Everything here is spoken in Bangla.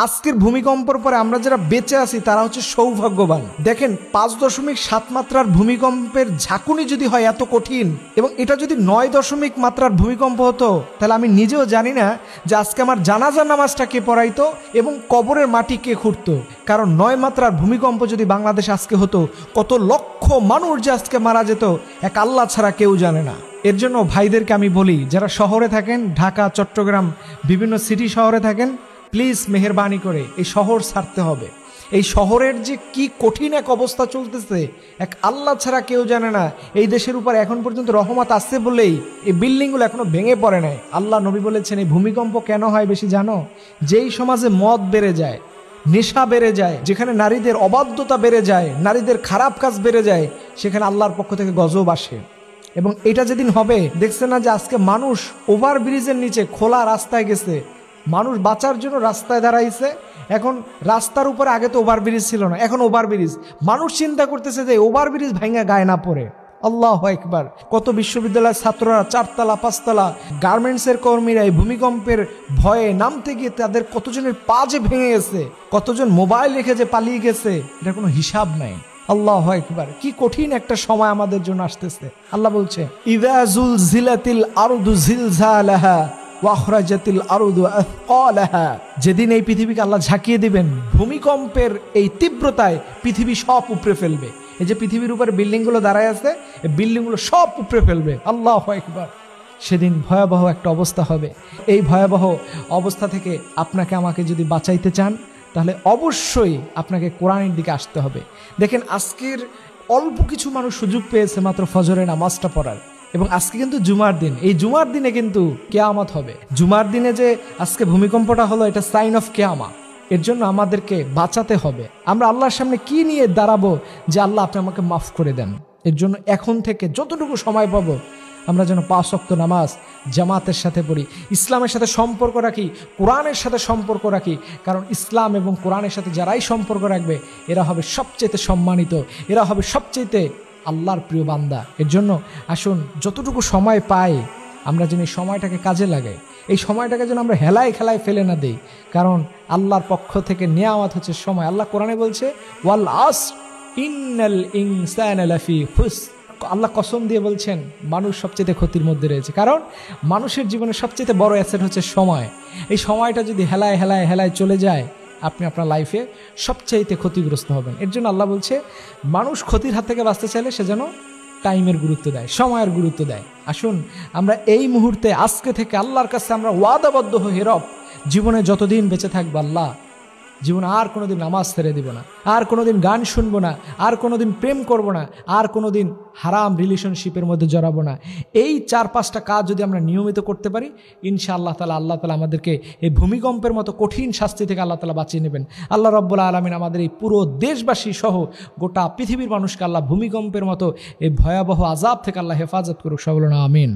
আজকের ভূমিকম্পের পরে আমরা যারা বেঁচে আছি তারা হচ্ছে সৌভাগ্যবান। দেখেন 5.7 মাত্রার ভূমিকম্পের ঝাঁকুনি যদি হয় এত কঠিন, এবং এটা যদি 9 মাত্রার ভূমিকম্প হতো, তাহলে আমি নিজেও জানি না যে আজকে আমার জানাজার নামাজটা কে পড়াইতো এবং কবরের মাটি কে খুঁড়তো। কারণ 9 মাত্রার ভূমিকম্প যদি বাংলাদেশ আজকে হতো, কত লক্ষ মানুষ যে আজকে মারা যেত এক আল্লাহ ছাড়া কেউ জানে না। এর জন্য ভাইদেরকে আমি বলি, যারা শহরে থাকেন, ঢাকা, চট্টগ্রাম, বিভিন্ন সিটি শহরে থাকেন, প্লিজ মেহেরবানি করে এই শহর ছাড়তে হবে। এই শহরের যে কি কঠিন এক অবস্থা চলতেছে এক আল্লাহ ছাড়া কেউ জানে না। এই দেশের উপর এখন পর্যন্ত রহমত আসছে বলেই এই বিল্ডিংগুলো এখনো ভেঙে পড়ে নাই। আল্লাহ নবী বলেছেন এই ভূমিকম্প কেন হয় বেশি জানো? যেই সমাজে মদ বেড়ে যায়, নেশা বেড়ে যায়, যেখানে নারীদের অবাধ্যতা বেড়ে যায়, নারীদের খারাপ কাজ বেড়ে যায়, সেখানে আল্লাহর পক্ষ থেকে গজব আসে। এবং এটা যেদিন হবে, দেখছে না যে আজকে মানুষ ওভারব্রিজের নিচে খোলা রাস্তায় গেছে, মানুষ বাঁচার জন্য রাস্তায় দাঁড়াইছে। এখন রাস্তার উপরে আগে তো ওভারব্রিজ ছিল না, এখন ওভারব্রিজ। মানুষ চিন্তা করতেছে যে ওভারব্রিজ ভাঙা গায়ে না পড়ে। আল্লাহু আকবার। কত বিশ্ববিদ্যালয়ের ছাত্ররা 4 তলা 5 তলা, গার্মেন্টসের কর্মীরা এই ভূমিকম্পের ভয়ে নামতে গিয়ে তাদের কতজনের পা যে ভেঙে গেছে, কতজন মোবাইল রেখে যে পালিয়ে গেছে, এটা কোনো হিসাব নাই। আল্লাহু আকবার। কি কঠিন একটা সময় আমাদের জন্য আসতেছে। আল্লাহ বলছে ইযা যুলজিলাতিল আরদু জিলজালাহা ওয়া আখরাজাতিল আরদু আথকালাহা। যেদিন এই পৃথিবীকে আল্লাহ ঝাঁকিয়ে দিবেন, ভূমিকম্পের এই তীব্রতায় পৃথিবী সব উপড়ে ফেলবে। এই যে পৃথিবীর উপরে বিল্ডিংগুলো দাঁড়ায় আছে, এই বিল্ডিংগুলো সব উপড়ে ফেলবে। আল্লাহু আকবার। সেদিন ভয়াবহ একটা অবস্থা হবে। এই ভয়াবহ অবস্থা থেকে আপনাকে আমাকে যদি বাঁচাইতে চান, তাহলে অবশ্যই আপনাকে কোরআনের দিকে আসতে হবে। দেখেন, আজকের অল্প কিছু মানুষ সুযোগ পেয়েছে মাত্র ফজরের নামাজটা পড়ার, এবং আজকে কিন্তু জুমার দিন। এই জুমার দিনে কিন্তু কিয়ামত হবে। জুমার দিনে যে আজকে ভূমিকম্পটা হলো, এটা সাইন অফ কিয়ামত। এর জন্য আমাদেরকে বাঁচাতে হবে। আমরা আল্লাহর সামনে কি নিয়ে দাঁড়াবো যে আল্লাহ আপনি আমাকে মাফ করে দেন? এর জন্য এখন থেকে যতটুকু সময় পাবো আমরা যেন 5 ওয়াক্ত নামাজ জামাতের সাথে পড়ি, ইসলামের সাথে সম্পর্ক রাখি, কোরআনের সাথে সম্পর্ক রাখি। কারণ ইসলাম এবং কোরআনের সাথে যারাই সম্পর্ক রাখবে, এরা হবে সবচেয়ে সম্মানিত, এরা হবে সবচেয়ে আল্লাহর প্রিয় বান্দা। এর জন্য আসুন যতটুকু সময় পাই আমরা যেন এই সময়টাকে কাজে লাগাই। এই সময়টাকে যেন আমরা হেলায় খেলায় ফেলে না দেই। কারণ আল্লাহর পক্ষ থেকে নেয়ামত হচ্ছে সময়। আল্লাহ কোরআনে বলছে ওয়াল আসর ইন্নাল ইনসানা লাফি খুসর। আল্লাহ কসম দিয়ে বলছেন মানুষ সবচেয়ে ক্ষতির মধ্যে রয়েছে। কারণ মানুষের জীবনে সবচেয়ে বড় অ্যাসেট হচ্ছে সময়। এই সময়টা যদি হেলায় হেলায় হেলায় চলে যায়, আপনি আপনার লাইফে সবচাইতে ক্ষতিগ্রস্ত হবেন। এর জন্য আল্লাহ বলছে মানুষ ক্ষতির হাত থেকে বাঁচতে চাইলে সে যেন টাইমের গুরুত্ব দেয়, সময়ের গুরুত্ব দেয়। আসুন আমরা এই মুহূর্তে আজকে থেকে আল্লাহর কাছে আমরা ওয়াদাবদ্ধ হয়ে রব, জীবনে যতদিন বেঁচে থাকবো আল্লাহ, জীবনে আর কোনোদিন নামাজ ছেড়ে দিব না, আর কোনোদিন গান শুনবো না, আর কোনোদিন প্রেম করব না, আর কোনোদিন হারাম রিলেশনশিপের মধ্যে জড়াবো না। এই 4-5টা কাজ যদি আমরা নিয়মিত করতে পারি, ইনশাআল্লাহ তাআলা আল্লাহ তাআলা আমাদেরকে এই ভূমিকম্পের মতো কঠিন শাস্তি থেকে আল্লাহ তাআলা বাঁচিয়ে নেবেন। আল্লাহ রাব্বুল আলামিন আমাদের এই পুরো দেশবাসী সহ গোটা পৃথিবীর মানুষকে আল্লাহ ভূমিকম্পের মতো এই ভয়াবহ আযাব থেকে আল্লাহ হেফাজত করুক। সকলে আমিন।